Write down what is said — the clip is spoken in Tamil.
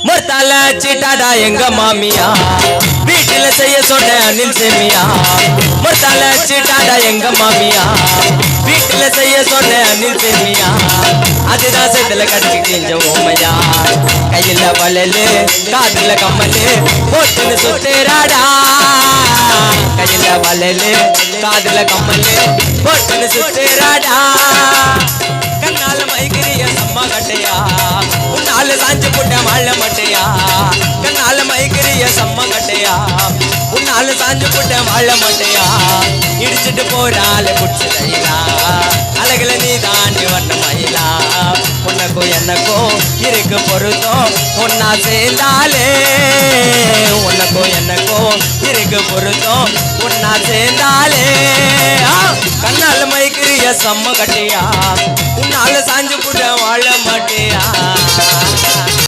முத்தால சீட்டாடா எங்க மாமியா வீட்டுல செய்ய சொன்ன அனில் சேமியா முத்தால சீட்டாடா எங்க மாமியா வீட்டுல செய்ய சொன்ன அனில் சேமியா அதுதான் செத்துல கட்டி கிஞ்ச ஓமையா கையில வளலு காதுல கம்மலு போட்டுன்னு சுத்துறாடா கையில வளலு காதுல கம்மலு போட்டுன்னு சுத்துறாடா கண்ணால மைகிரிய சம்மா கட்டையா உன்னால சாஞ்சு புட்ட வாழ மட்டையா கண்ணால மைகிரிய சம்மா கட்டையா உன்னால சாஞ்சு புட்ட வாழ மட்டையா இடிச்சிட்டு போறால குடிச்சு கையிலா அழகுல நீ தாண்டி வண்ண மயிலா உனக்கும் எனக்கும் இருக்கு பொருத்தம் ஒன்னா சேர்ந்தாலே உனக்கும் எனக்கும் இருக்கு பொருத்தம் ஒன்னா சேர்ந்தாலே கண்ணால மைக்கிறிய செம்ம கட்டியா உன்னால சாஞ்சு புட்ட வாழ மாட்டியா